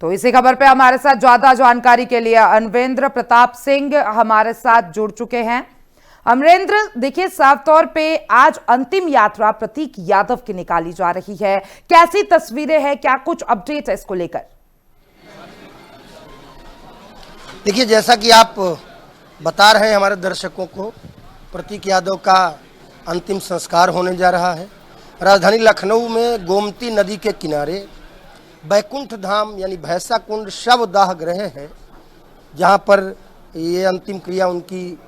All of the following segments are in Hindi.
तो इसी खबर पे हमारे साथ ज्यादा जानकारी के लिए अमरेंद्र प्रताप सिंह हमारे साथ जुड़ चुके हैं। अमरेंद्र, देखिए, साफ तौर पे आज अंतिम यात्रा प्रतीक यादव की निकाली जा रही है, कैसी तस्वीरें हैं, क्या कुछ अपडेट है इसको लेकर? देखिए, जैसा कि आप बता रहे हैं हमारे दर्शकों को, प्रतीक यादव का अंतिम संस्कार होने जा रहा है। राजधानी लखनऊ में गोमती नदी के किनारे बैकुंठ धाम यानी भैंसा कुंड शव दाह गृह है, जहां पर ये अंतिम क्रिया उनकी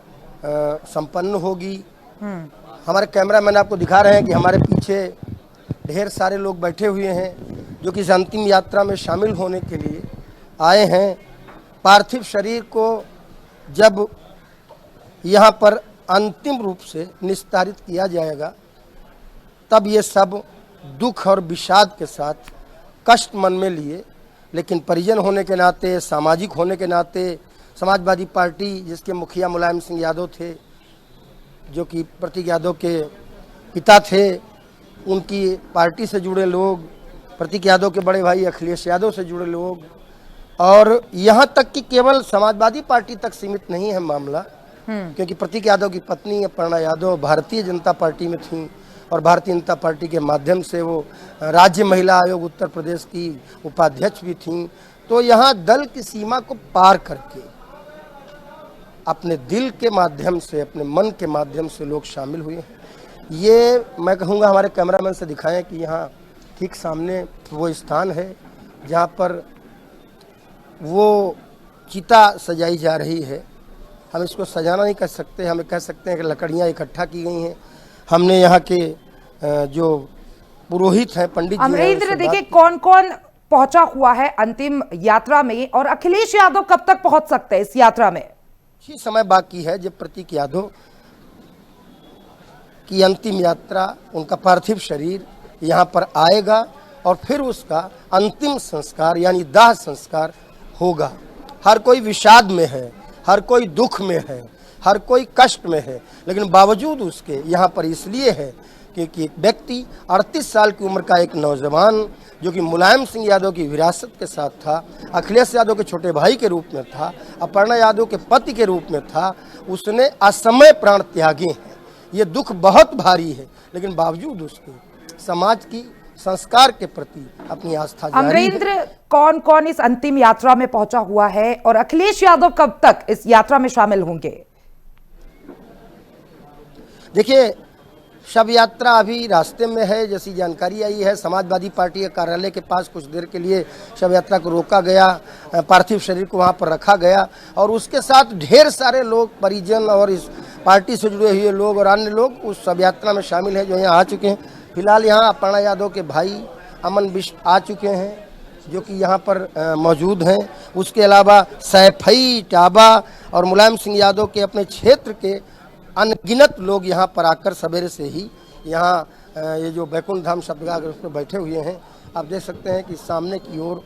संपन्न होगी। हमारे कैमरामैन आपको दिखा रहे हैं कि हमारे पीछे ढेर सारे लोग बैठे हुए हैं जो कि इस अंतिम यात्रा में शामिल होने के लिए आए हैं। पार्थिव शरीर को जब यहाँ पर अंतिम रूप से निस्तारित किया जाएगा, तब ये सब दुख और विषाद के साथ कष्ट मन में लिए, लेकिन परिजन होने के नाते, सामाजिक होने के नाते, समाजवादी पार्टी जिसके मुखिया मुलायम सिंह यादव थे, जो कि प्रतीक यादव के पिता थे, उनकी पार्टी से जुड़े लोग, प्रतीक यादव के बड़े भाई अखिलेश यादव से जुड़े लोग, और यहाँ तक कि केवल समाजवादी पार्टी तक सीमित नहीं है मामला, क्योंकि प्रतीक यादव की पत्नी अपर्णा यादव भारतीय जनता पार्टी में थी और भारतीय जनता पार्टी के माध्यम से वो राज्य महिला आयोग उत्तर प्रदेश की उपाध्यक्ष भी थीं। तो यहाँ दल की सीमा को पार करके अपने दिल के माध्यम से, अपने मन के माध्यम से लोग शामिल हुए हैं। ये मैं कहूँगा हमारे कैमरामैन से दिखाएं कि यहाँ ठीक सामने वो स्थान है जहाँ पर वो चिता सजाई जा रही है। हम इसको सजाना नहीं कह सकते, हमें कह सकते हैं कि लकड़ियाँ इकट्ठा की गई हैं। हमने यहाँ के जो पुरोहित हैं, पंडित जी, अमरेंद्र, देखिए, कौन कौन पहुंचा हुआ है अंतिम यात्रा में और अखिलेश यादव कब तक पहुंच सकते हैं इस यात्रा में? ही समय बाकी है जब प्रतीक यादव की अंतिम यात्रा, उनका पार्थिव शरीर यहाँ पर आएगा और फिर उसका अंतिम संस्कार यानी दाह संस्कार होगा। हर कोई विषाद में है, हर कोई दुख में है, हर कोई कष्ट में है, लेकिन बावजूद उसके यहाँ पर इसलिए है क्योंकि एक व्यक्ति 38 साल की उम्र का एक नौजवान जो कि मुलायम सिंह यादव की विरासत के साथ था, अखिलेश यादव के छोटे भाई के रूप में था, अपर्णा यादव के पति के रूप में था, उसने असमय प्राण त्यागे हैं। ये दुख बहुत भारी है, लेकिन बावजूद उसके समाज की संस्कार के प्रति अपनी आस्था जारी है। अमरेंद्र, कौन कौन इस अंतिम यात्रा में पहुंचा हुआ है और अखिलेश यादव कब तक इस यात्रा में शामिल होंगे? देखिए, शव यात्रा अभी रास्ते में है, जैसी जानकारी आई है। समाजवादी पार्टी के कार्यालय के पास कुछ देर के लिए शव यात्रा को रोका गया, पार्थिव शरीर को वहां पर रखा गया और उसके साथ ढेर सारे लोग, परिजन और इस पार्टी से जुड़े हुए लोग और अन्य लोग उस शव यात्रा में शामिल हैं जो यहाँ आ चुके हैं। फिलहाल यहाँ अपर्णा यादव के भाई अमन बिष्ट आ चुके हैं जो कि यहाँ पर मौजूद हैं। उसके अलावा सैफई, टाबा और मुलायम सिंह यादव के अपने क्षेत्र के अनगिनत लोग यहाँ पर आकर सवेरे से ही यहाँ ये जो बैकुंठ धाम शब्दगाह उस पर बैठे हुए हैं। आप देख सकते हैं कि सामने की ओर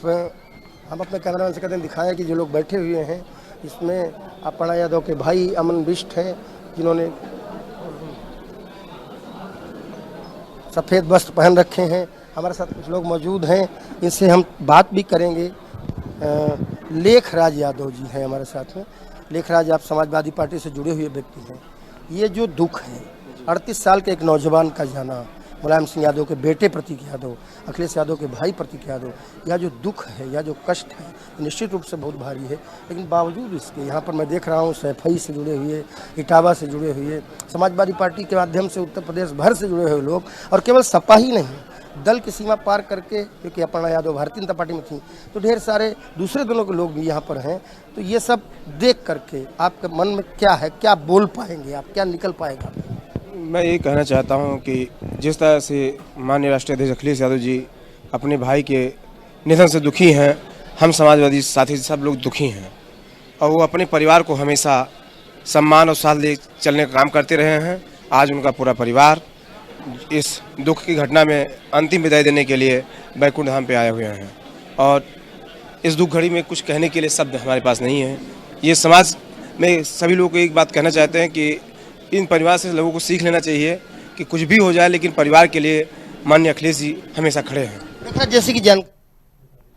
हम अपने कैमरामैन से कहते हैं दिखाएं कि जो लोग बैठे हुए हैं, इसमें अपर्णा यादव के भाई अमन बिष्ट हैं जिन्होंने सफ़ेद वस्त्र पहन रखे हैं। हमारे साथ कुछ लोग मौजूद हैं, इनसे हम बात भी करेंगे। लेखराज यादव जी हैं हमारे साथ में। लेखराज, आप समाजवादी पार्टी से जुड़े हुए व्यक्ति हैं। ये जो दुख है, 38 साल के एक नौजवान का जाना, मुलायम सिंह यादव के बेटे प्रतीक यादव, अखिलेश यादव के भाई प्रतीक यादव, यह जो दुख है, यह जो कष्ट है, निश्चित रूप से बहुत भारी है। लेकिन बावजूद इसके यहाँ पर मैं देख रहा हूँ सैफई से जुड़े हुए, इटावा से जुड़े हुए, समाजवादी पार्टी के माध्यम से उत्तर प्रदेश भर से जुड़े हुए लोग, और केवल सपा ही नहीं, दल की सीमा पार करके, क्योंकि अपर्णा यादव भारतीय जनता पार्टी में थी, तो ढेर सारे दूसरे दलों के लोग भी यहाँ पर हैं। तो ये सब देख करके आपके मन में क्या है, क्या बोल पाएंगे आप, क्या निकल पाएगा? मैं ये कहना चाहता हूँ कि जिस तरह से माननीय राष्ट्रीय अध्यक्ष अखिलेश यादव जी अपने भाई के निधन से दुखी हैं, हम समाजवादी साथी सब लोग दुखी हैं, और वो अपने परिवार को हमेशा सम्मान और साथ ले चलने का काम करते रहे हैं। आज उनका पूरा परिवार इस दुख की घटना में अंतिम विदाई देने के लिए बैकुंठ धाम पे आए हुए हैं, और इस दुख घड़ी में कुछ कहने के लिए शब्द हमारे पास नहीं है। ये समाज में सभी लोगों को एक बात कहना चाहते हैं कि इन परिवार से लोगों को सीख लेना चाहिए कि कुछ भी हो जाए, लेकिन परिवार के लिए माननीय अखिलेश जी हमेशा खड़े हैं। जैसे कि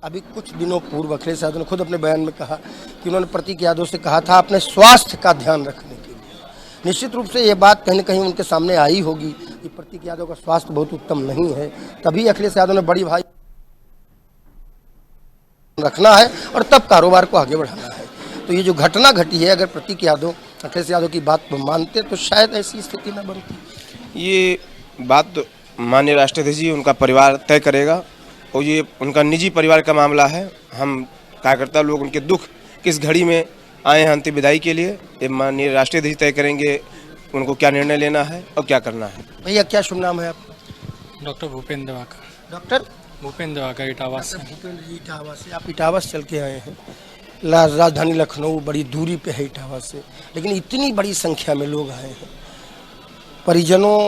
अभी कुछ दिनों पूर्व अखिलेश यादव ने खुद अपने बयान में कहा कि उन्होंने प्रतीक यादव से कहा था अपने स्वास्थ्य का ध्यान रखने के लिए। निश्चित रूप से ये बात कहीं न कहीं उनके सामने आई होगी कि प्रतीक यादव का स्वास्थ्य बहुत उत्तम नहीं है, तभी अखिलेश यादव ने बड़ी भाई रखना है और तब कारोबार को आगे बढ़ाना है। तो ये जो घटना घटी है, अगर प्रतीक यादव अखिलेश यादव की बात को मानते तो शायद ऐसी स्थिति न बनती। ये बात तो माननीय राष्ट्रीय अध्यक्ष जी, उनका परिवार तय करेगा और ये उनका निजी परिवार का मामला है। हम कार्यकर्ता लोग उनके दुख किस घड़ी में आए हैं अंतिम विदाई के लिए, ये माननीय राष्ट्रीय अध्यक्ष तय करेंगे उनको क्या निर्णय लेना है और क्या करना है। भैया क्या शुभ नाम है आपका? डॉक्टर भूपेंद्र दिवाकर। डॉक्टर भूपेंद्र दिवाकर इटावा से। भूपेंद्र जी इटावा से, आप इटावा से चल के आए हैं। राजधानी लखनऊ बड़ी दूरी पे है इटावा से, लेकिन इतनी बड़ी संख्या में लोग आए हैं। परिजनों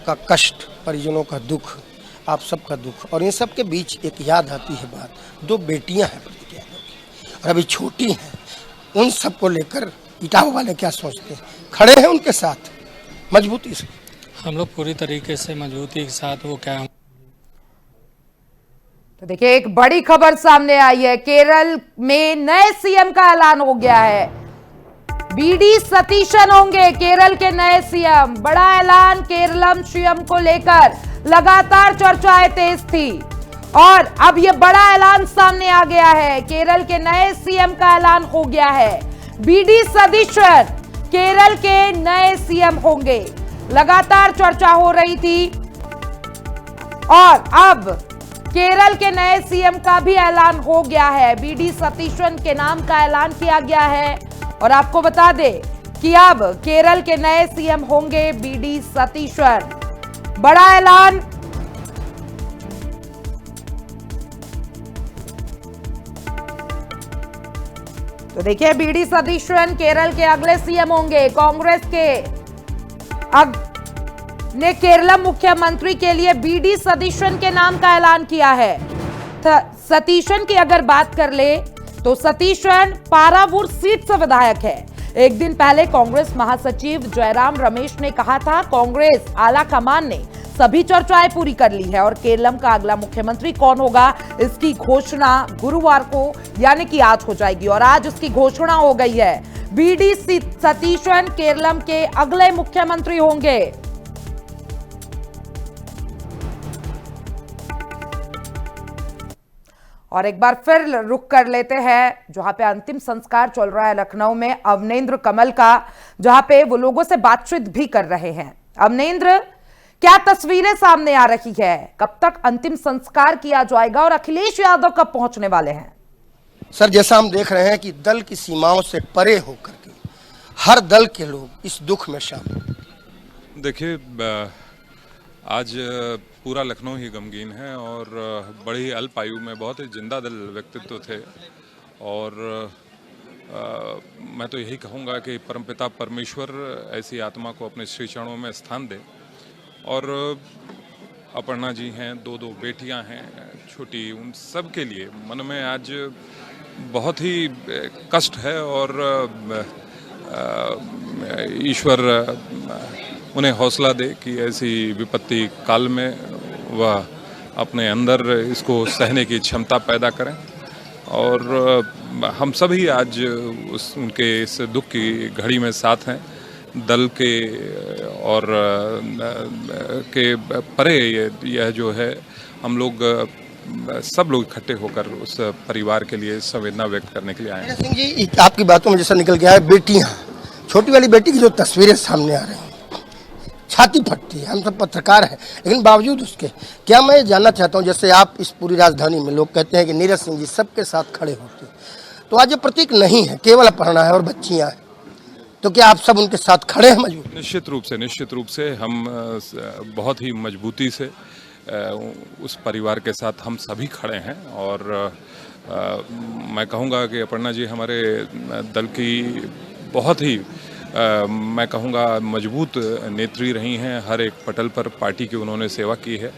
का कष्ट, परिजनों का दुख, आप सबका दुख, और इन सब के बीच एक याद आती है बात, 2 बेटियां हैं प्रतीक यादव की और अभी छोटी हैं। उन सबको लेकर इटावा वाले क्या सोचते हैं? खड़े हैं उनके साथ मजबूती से? हम लोग पूरी तरीके से मजबूती के साथ वो क्या। तो देखिए, एक बड़ी खबर सामने आई है। केरल में नए सीएम का ऐलान हो गया है। बीडी सतीशन होंगे केरल के नए सीएम। बड़ा ऐलान केरलम सीएम को लेकर लगातार चर्चाएं तेज थी और अब यह बड़ा ऐलान सामने आ गया है। केरल के नए सीएम का ऐलान हो गया है। बीडी सतीशन केरल के नए सीएम होंगे। लगातार चर्चा हो रही थी और अब केरल के नए सीएम का भी ऐलान हो गया है। बीडी सतीशन के नाम का ऐलान किया गया है और आपको बता दें कि अब केरल के नए सीएम होंगे बीडी सतीशन। बड़ा ऐलान। तो देखिए, बीडी सतीशन केरल के अगले सीएम होंगे। कांग्रेस के ने केरल मुख्यमंत्री के लिए बीडी सतीशन के नाम का ऐलान किया है। सतीशन की अगर बात कर ले तो सतीशन पारावूर सीट से विधायक है। एक दिन पहले कांग्रेस महासचिव जयराम रमेश ने कहा था कांग्रेस आला कमान ने सभी चर्चाएं पूरी कर ली है और केरलम का अगला मुख्यमंत्री कौन होगा इसकी घोषणा गुरुवार को यानी कि आज हो जाएगी और आज उसकी घोषणा हो गई है। बीडी सतीशन केरलम के अगले मुख्यमंत्री होंगे। और एक बार फिर रुक कर लेते हैं जहां पे अंतिम संस्कार चल रहा है लखनऊ में अवनेंद्र कमल का, जहां पे वो लोगों से बातचीत भी कर रहे हैं। अवनेंद्र, क्या तस्वीरें सामने आ रही है? कब तक अंतिम संस्कार किया जाएगा और अखिलेश यादव कब पहुंचने वाले हैं? सर, जैसा हम देख रहे हैं कि दल की सीमाओं से परे होकर के हर दल के लोग इस दुख में शामिल। देखिए, आज पूरा लखनऊ ही गमगीन है और बड़ी अल्प आयु में बहुत ही जिंदा दिल व्यक्तित्व थे और मैं तो यही कहूँगा कि परमपिता परमेश्वर ऐसी आत्मा को अपने श्री चरणों में स्थान दे। और अपर्णा जी हैं, 2 बेटियां हैं छोटी, उन सब के लिए मन में आज बहुत ही कष्ट है और ईश्वर उन्हें हौसला दे कि ऐसी विपत्ति काल में वह अपने अंदर इसको सहने की क्षमता पैदा करें। और हम सभी आज उनके इस दुख की घड़ी में साथ हैं। दल के और के परे यह जो है हम लोग सब लोग इकट्ठे होकर उस परिवार के लिए संवेदना व्यक्त करने के लिए आए हैं। सिंह जी, आपकी बातों में जैसा निकल गया है, बेटियां, छोटी वाली बेटी की जो तस्वीरें सामने आ रही हैं, छाती फटती है। हम सब पत्रकार हैं, लेकिन बावजूद उसके क्या मैं जानना चाहता हूं, जैसे आप इस पूरी राजधानी में लोग कहते हैं कि नीरज सिंह जी सबके साथ खड़े होते हैं, तो आज ये प्रतीक नहीं है, केवल अपर्णा है और बच्चियां हैं, तो क्या आप सब उनके साथ खड़े हैं मजबूत? निश्चित रूप से हम बहुत ही मजबूती से उस परिवार के साथ हम सभी खड़े हैं। और मैं कहूँगा कि अपर्णा जी हमारे दल की बहुत ही मैं कहूँगा मजबूत नेत्री रही हैं। हर एक पटल पर पार्टी की उन्होंने सेवा की है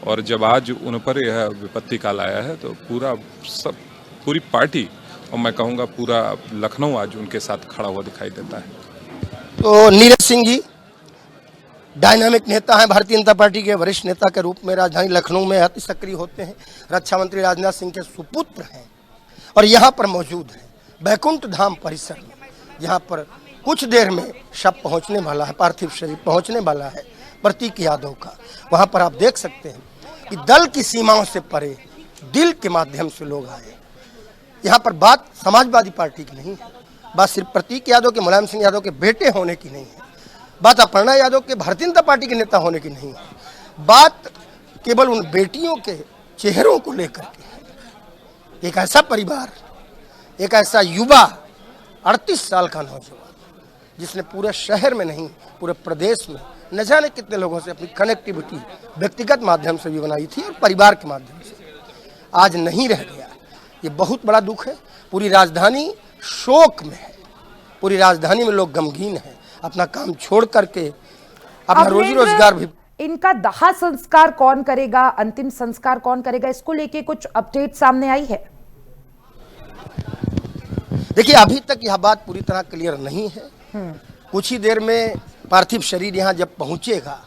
और जब आज उन पर यह विपत्ति काल आया है तो पूरी पार्टी और मैं कहूँगा पूरा लखनऊ आज उनके साथ खड़ा हुआ दिखाई देता है। तो नीरज सिंह जी, डायनामिक नेता हैं, भारतीय जनता पार्टी के वरिष्ठ नेता के रूप में राजधानी लखनऊ में अति सक्रिय होते हैं। रक्षा मंत्री राजनाथ सिंह के सुपुत्र हैं और यहाँ पर मौजूद हैं बैकुंठ धाम परिसर में, जहाँ पर कुछ देर में शव पहुँचने वाला है, पार्थिव शरीर पहुँचने वाला है प्रतीक यादव का। वहाँ पर आप देख सकते हैं कि दल की सीमाओं से परे दिल के माध्यम से लोग आए। यहाँ पर बात समाजवादी पार्टी की नहीं है, बात सिर्फ प्रतीक यादव के, मुलायम सिंह यादव के बेटे होने की नहीं है, बात अपर्णा यादव के भारतीय जनता पार्टी के नेता होने की नहीं है, बात केवल उन बेटियों के चेहरों को लेकर के है। एक ऐसा परिवार, एक ऐसा युवा 38 साल का नौजवान जिसने पूरे शहर में नहीं पूरे प्रदेश में न जाने कितने लोगों से अपनी कनेक्टिविटी व्यक्तिगत माध्यम से भी बनाई थी और परिवार के माध्यम से, आज नहीं रह गया। ये बहुत बड़ा दुख है। पूरी राजधानी शोक में है, पूरी राजधानी में लोग गमगीन हैं, अपना काम छोड़ करके अपना रोजी रोजगार भी। इनका दाह संस्कार कौन करेगा, अंतिम संस्कार कौन करेगा, इसको लेके कुछ अपडेट सामने आई है? देखिए, अभी तक यह बात पूरी तरह क्लियर नहीं है। कुछ ही देर में पार्थिव शरीर यहाँ जब पहुँचेगा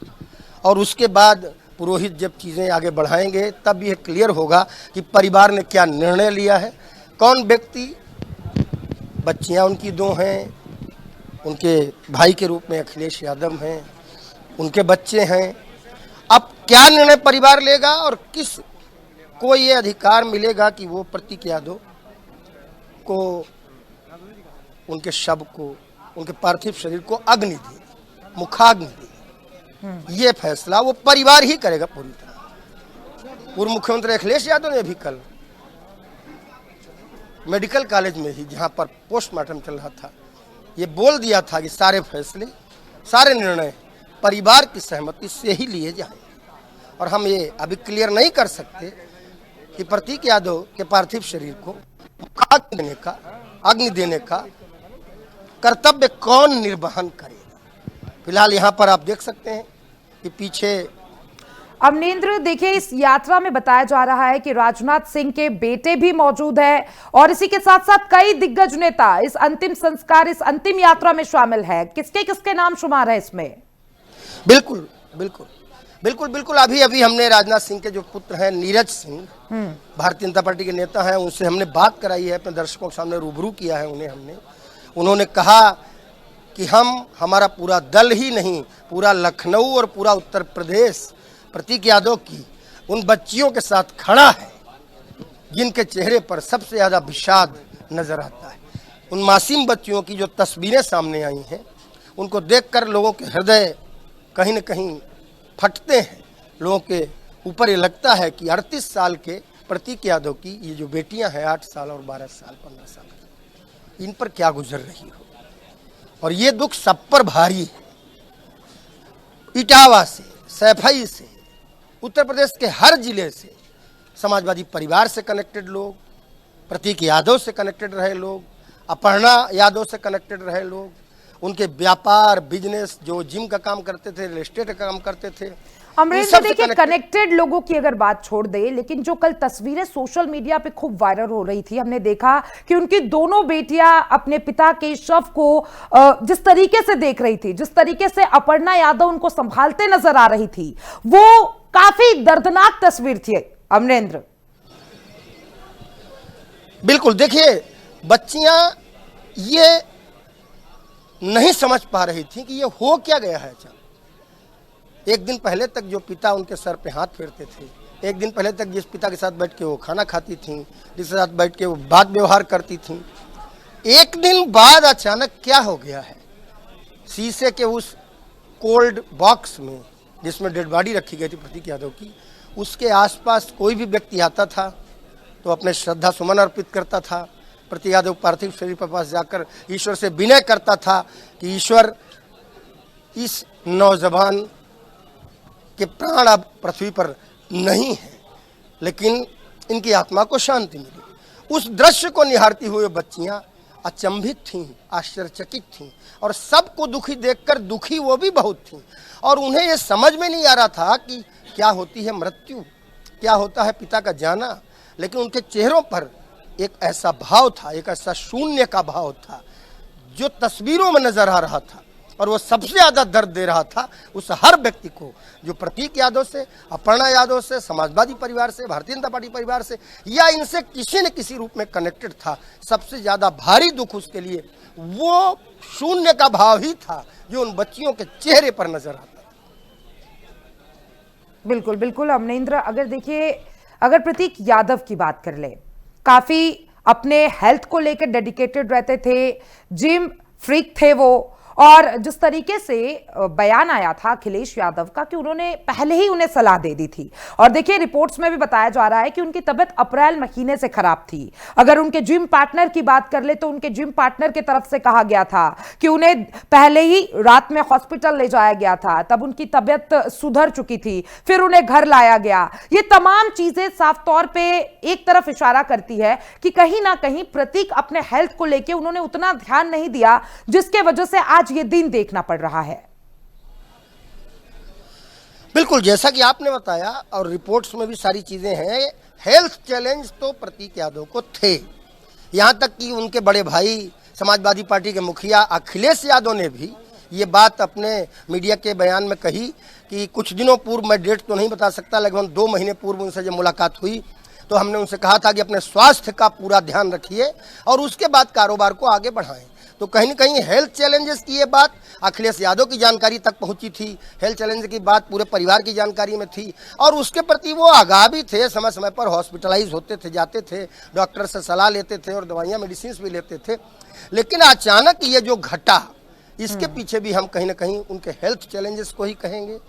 और उसके बाद पुरोहित जब चीज़ें आगे बढ़ाएंगे तब यह क्लियर होगा कि परिवार ने क्या निर्णय लिया है। कौन व्यक्ति, बच्चियाँ उनकी 2 हैं, उनके भाई के रूप में अखिलेश यादव हैं, उनके बच्चे हैं। अब क्या निर्णय परिवार लेगा और किस को ये अधिकार मिलेगा कि वो प्रतीक यादव को, उनके शव को, उनके पार्थिव शरीर को अग्नि दे, मुखाग्नि दे, ये फैसला वो परिवार ही करेगा पूरी तरह। पूर्व मुख्यमंत्री अखिलेश यादव ने भी कल मेडिकल कॉलेज में ही, जहां पर पोस्टमार्टम चल रहा था, ये बोल दिया था कि सारे फैसले, सारे निर्णय परिवार की सहमति से ही लिए जाएंगे। और हम ये अभी क्लियर नहीं कर सकते कि प्रतीक यादव के पार्थिव शरीर को मुखाग्नि देने का, अग्नि देने का कर्तव्य कौन निर्वहन करेगा। फिलहाल यहाँ पर आप देख सकते हैं कि पीछे अमरेंद्र, देखिए इस यात्रा में बताया जा रहा है कि राजनाथ सिंह के बेटे भी मौजूद है और इसी के साथ साथ कई दिग्गज नेता इस अंतिम संस्कार, इस अंतिम यात्रा में शामिल है। किसके किसके नाम शुमार है इसमें? बिल्कुल बिल्कुल बिल्कुल बिल्कुल अभी अभी हमने राजनाथ सिंह के जो पुत्र हैं नीरज सिंह, भारतीय जनता पार्टी के नेता हैं, उनसे हमने बात कराई है, अपने दर्शकों के सामने रूबरू किया है उन्हें। उन्होंने कहा कि हमारा पूरा दल ही नहीं, पूरा लखनऊ और पूरा उत्तर प्रदेश प्रतीक यादव की उन बच्चियों के साथ खड़ा है जिनके चेहरे पर सबसे ज़्यादा विषाद नजर आता है। उन मासूम बच्चियों की जो तस्वीरें सामने आई हैं, उनको देखकर लोगों के हृदय कहीं न कहीं फटते हैं। लोगों के ऊपर ये लगता है कि 38 साल के प्रतीक यादव की ये जो बेटियां हैं, 8 साल और 12 साल 15 साल, इन पर क्या गुजर रही हो। और ये दुख सब पर भारी है। इटावा से, सैफई से, उत्तर प्रदेश के हर जिले से समाजवादी परिवार से कनेक्टेड लोग, प्रतीक यादव से कनेक्टेड रहे लोग, अपर्णा यादव से कनेक्टेड रहे लोग, उनके व्यापार, बिजनेस, जो जिम का काम करते थे, रियल एस्टेट का काम करते थे। अमरेंद्र, देखिए कनेक्टेड लोगों की अगर बात छोड़ दे, लेकिन जो कल तस्वीरें सोशल मीडिया पे खूब वायरल हो रही थी, हमने देखा कि उनकी दोनों बेटियां अपने पिता के शव को जिस तरीके से देख रही थी, जिस तरीके से अपर्णा यादव उनको संभालते नजर आ रही थी, वो काफी दर्दनाक तस्वीर थी अमरेंद्र। बिल्कुल, देखिए बच्चियां ये नहीं समझ पा रही थी कि ये हो क्या गया है। एक दिन पहले तक जो पिता उनके सर पे हाथ फेरते थे, एक दिन पहले तक जिस पिता के साथ बैठ के वो खाना खाती थी, जिसके साथ बैठ के वो बात व्यवहार करती थी, एक दिन बाद अचानक क्या हो गया है। शीशे के उस कोल्ड बॉक्स में जिसमें डेड बॉडी रखी गई थी प्रतीक यादव की, उसके आसपास कोई भी व्यक्ति आता था तो अपने श्रद्धा सुमन अर्पित करता था। प्रतीक यादव पार्थिव शरीर के पास जाकर ईश्वर से विनय करता था कि ईश्वर, इस नौजवान के प्राण अब पृथ्वी पर नहीं है, लेकिन इनकी आत्मा को शांति मिली। उस दृश्य को निहारती हुए बच्चियां अचंभित थीं, आश्चर्यचकित थीं और सबको दुखी देखकर दुखी वो भी बहुत थीं। और उन्हें ये समझ में नहीं आ रहा था कि क्या होती है मृत्यु, क्या होता है पिता का जाना, लेकिन उनके चेहरों पर एक ऐसा भाव था, एक ऐसा शून्य का भाव था जो तस्वीरों में नजर आ रहा था। और वो सबसे ज़्यादा दर्द दे रहा था उस हर व्यक्ति को जो प्रतीक यादव से, अपर्णा यादव से, समाजवादी परिवार से, भारतीय जनता पार्टी परिवार से या इनसे किसी न किसी रूप में कनेक्टेड था। सबसे ज़्यादा भारी दुख उसके लिए वो शून्य का भाव ही था जो उन बच्चियों के चेहरे पर नजर आता था। बिल्कुल बिल्कुल अमरेंद्र, अगर देखिए, अगर प्रतीक यादव की बात कर ले, काफी अपने हेल्थ को लेकर डेडिकेटेड रहते थे, जिम फ्रीक थे वो, और जिस तरीके से बयान आया था अखिलेश यादव का कि उन्होंने पहले ही उन्हें सलाह दे दी थी, और देखिए रिपोर्ट्स में भी बताया जा रहा है कि उनकी तबीयत अप्रैल महीने से खराब थी। अगर उनके जिम पार्टनर की बात कर ले तो उनके जिम पार्टनर की तरफ से कहा गया था कि उन्हें पहले ही रात में हॉस्पिटल ले जाया गया था, तब उनकी तबीयत सुधर चुकी थी, फिर उन्हें घर लाया गया। ये तमाम चीजें साफ तौर पे एक तरफ इशारा करती है कि कहीं ना कहीं प्रतीक अपने हेल्थ को लेकर उन्होंने उतना ध्यान नहीं दिया, जिसके वजह से आज ये दिन देखना पड़ रहा है। बिल्कुल, जैसा कि आपने बताया और रिपोर्ट्स में भी सारी चीजें हैं, हेल्थ चैलेंज तो प्रतीक यादव को थे। यहां तक कि उनके बड़े भाई समाजवादी पार्टी के मुखिया अखिलेश यादव ने भी ये बात अपने मीडिया के बयान में कही कि कुछ दिनों पूर्व, मैं डेट तो नहीं बता सकता, लगभग 2 महीने पूर्व उनसे जब मुलाकात हुई तो हमने उनसे कहा था कि अपने स्वास्थ्य का पूरा ध्यान रखिए और उसके बाद कारोबार को आगे बढ़ाएं। तो कहीं न कहीं हेल्थ चैलेंजेस की ये बात अखिलेश यादव की जानकारी तक पहुंची थी, हेल्थ चैलेंज की बात पूरे परिवार की जानकारी में थी और उसके प्रति वो आगाह भी थे। समय समय पर हॉस्पिटलाइज होते थे, जाते थे, डॉक्टर से सलाह लेते थे और दवाइयाँ मेडिसिन भी लेते थे। लेकिन अचानक ये जो घटा, इसके पीछे भी हम कहीं ना कहीं उनके हेल्थ चैलेंजेस को ही कहेंगे।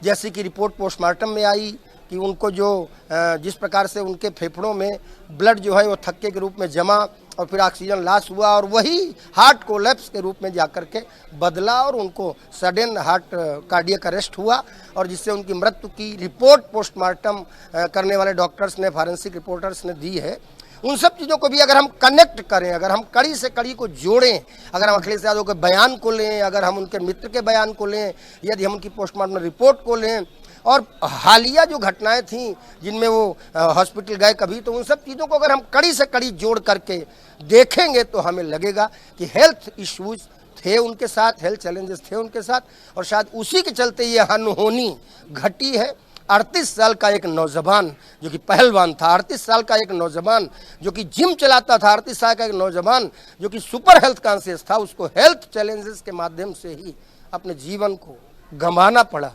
जैसे कि रिपोर्ट पोस्टमार्टम में आई कि उनको जो जिस प्रकार से उनके फेफड़ों में ब्लड जो है वो थक्के के रूप में जमा और फिर ऑक्सीजन लॉस हुआ और वही हार्ट कोलैप्स के रूप में जाकर के बदला और उनको सडन हार्ट कार्डियक अरेस्ट हुआ और जिससे उनकी मृत्यु की रिपोर्ट पोस्टमार्टम करने वाले डॉक्टर्स ने, फॉरेंसिक रिपोर्टर्स ने दी है। उन सब चीज़ों को भी अगर हम कनेक्ट करें, अगर हम कड़ी से कड़ी को जोड़ें, अगर हम अखिलेश यादव के बयान को लें, अगर हम उनके मित्र के बयान को लें, यदि हम उनकी पोस्टमार्टम रिपोर्ट को लें और हालिया जो घटनाएं थी जिनमें वो हॉस्पिटल गए कभी, तो उन सब चीज़ों को अगर हम कड़ी से कड़ी जोड़ करके देखेंगे तो हमें लगेगा कि हेल्थ इश्यूज थे उनके साथ, हेल्थ चैलेंजेस थे उनके साथ और शायद उसी के चलते ये अनहोनी घटी है। 38 साल का एक नौजवान जो कि पहलवान था, 38 साल का एक नौजवान जो कि जिम चलाता था, 38 साल का एक नौजवान जो कि सुपर हेल्थ कॉन्शियस था, उसको हेल्थ चैलेंजेस के माध्यम से ही अपने जीवन को गंवाना पड़ा।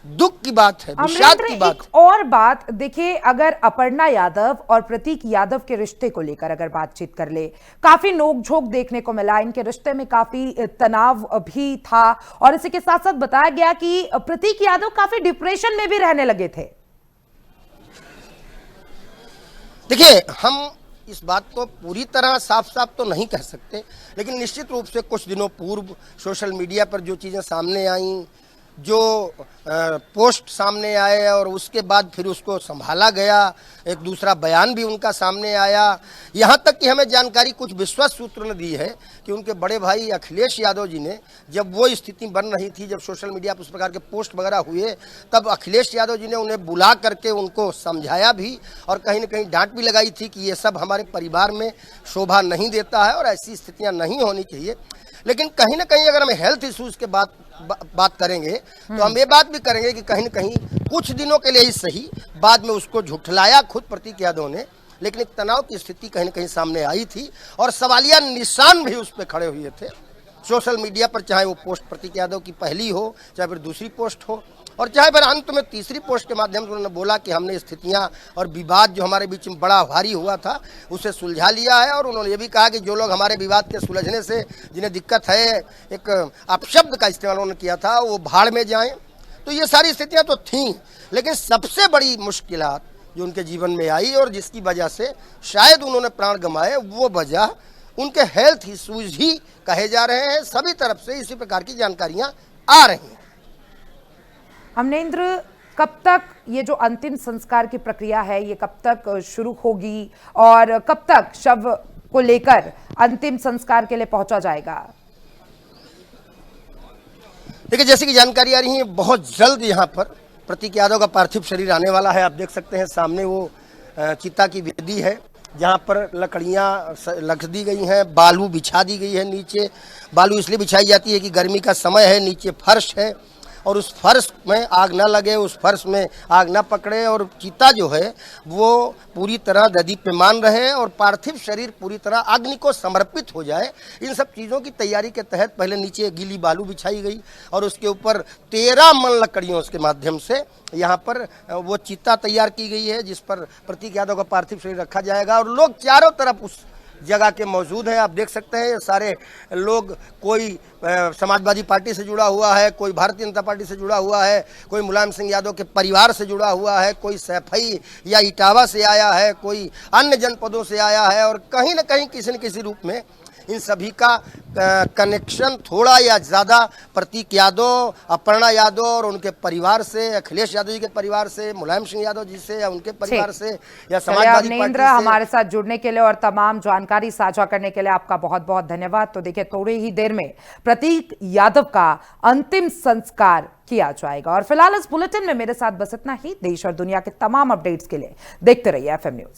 दुख की बात है, विषाद की बात। एक और बात देखिए, अगर अपर्णा यादव और प्रतीक यादव के रिश्ते को लेकर अगर बातचीत कर ले, काफी नोकझोंक देखने को मिला, इनके रिश्ते में काफी तनाव भी था और इसी के साथ साथ बताया गया कि प्रतीक यादव काफी डिप्रेशन में भी रहने लगे थे। देखिए, हम इस बात को पूरी तरह साफ साफ तो नहीं कह सकते, लेकिन निश्चित रूप से कुछ दिनों पूर्व सोशल मीडिया पर जो चीजें सामने आई, जो पोस्ट सामने आए और उसके बाद फिर उसको संभाला गया, एक दूसरा बयान भी उनका सामने आया। यहाँ तक कि हमें जानकारी कुछ विश्वस्त सूत्रों ने दी है कि उनके बड़े भाई अखिलेश यादव जी ने, जब वो स्थिति बन रही थी, जब सोशल मीडिया पर उस प्रकार के पोस्ट वगैरह हुए, तब अखिलेश यादव जी ने उन्हें बुला करके उनको समझाया भी और कहीं न कहीं डांट भी लगाई थी कि ये सब हमारे परिवार में शोभा नहीं देता है और ऐसी स्थितियाँ नहीं होनी चाहिए। लेकिन कहीं ना कहीं अगर हम हेल्थ इश्यूज के बात करेंगे तो हम ये बात भी करेंगे कि कहीं न कहीं कुछ दिनों के लिए ही सही, बाद में उसको झुठलाया खुद प्रतीक यादव ने, लेकिन एक तनाव की स्थिति कहीं न कहीं सामने आई थी और सवालिया निशान भी उस पर खड़े हुए थे सोशल मीडिया पर, चाहे वो पोस्ट प्रतीक यादव की पहली हो, चाहे फिर दूसरी पोस्ट हो और चाहे फिर अंत में तीसरी पोस्ट के माध्यम से उन्होंने बोला कि हमने स्थितियां और विवाद जो हमारे बीच में बड़ा भारी हुआ था उसे सुलझा लिया है। और उन्होंने ये भी कहा कि जो लोग हमारे विवाद के सुलझने से जिन्हें दिक्कत है, एक अपशब्द का इस्तेमाल उन्होंने किया था, वो भाड़ में जाएं। तो ये सारी स्थितियाँ तो थीं, लेकिन सबसे बड़ी मुश्किलात जो उनके जीवन में आई और जिसकी वजह से शायद उन्होंने प्राण गंवाए, वो वजह उनके हेल्थ इश्यूज ही कहे जा रहे हैं। सभी तरफ से इसी प्रकार की जानकारियां आ रही हैं। अमरेंद्र, कब तक ये जो अंतिम संस्कार की प्रक्रिया है ये कब तक शुरू होगी और कब तक शव को लेकर अंतिम संस्कार के लिए पहुंचा जाएगा? देखिए, जैसे कि जानकारी आ रही है, बहुत जल्द यहाँ पर प्रतीक यादव का पार्थिव शरीर आने वाला है। आप देख सकते हैं सामने वो चिता की वेदी है जहाँ पर लकड़ियाँ रख दी गई हैं, बालू बिछा दी गई है नीचे। बालू इसलिए बिछाई जाती है कि गर्मी का समय है, नीचे फर्श है और उस फर्श में आग ना लगे, उस फर्श में आग ना पकड़े और चिता जो है वो पूरी तरह नदी पे मान रहे और पार्थिव शरीर पूरी तरह अग्नि को समर्पित हो जाए। इन सब चीज़ों की तैयारी के तहत पहले नीचे गीली बालू बिछाई गई और उसके ऊपर 13 मन लकड़ियों के माध्यम से यहाँ पर वो चिता तैयार की गई है, जिस पर प्रतीक यादव का पार्थिव शरीर रखा जाएगा। और लोग चारों तरफ उस जगह के मौजूद हैं। आप देख सकते हैं ये सारे लोग, कोई समाजवादी पार्टी से जुड़ा हुआ है, कोई भारतीय जनता पार्टी से जुड़ा हुआ है, कोई मुलायम सिंह यादव के परिवार से जुड़ा हुआ है, कोई सैफई या इटावा से आया है, कोई अन्य जनपदों से आया है और कहीं न कहीं किसी न किसी रूप में इन सभी का कनेक्शन थोड़ा या ज़्यादा प्रतीक यादव, अपर्णा यादव और उनके परिवार से, अखिलेश यादव जी के परिवार से, मुलायम सिंह यादव जी से या उनके परिवार से या समाजवादी पार्टी से। हमारे साथ जुड़ने के लिए और तमाम जानकारी साझा करने के लिए आपका बहुत बहुत धन्यवाद। तो देखिए, थोड़ी ही देर में प्रतीक यादव का अंतिम संस्कार किया जाएगा। और फिलहाल इस बुलेटिन में मेरे साथ बस इतना ही। देश और दुनिया के तमाम अपडेट्स के लिए देखते रहिए FM न्यूज।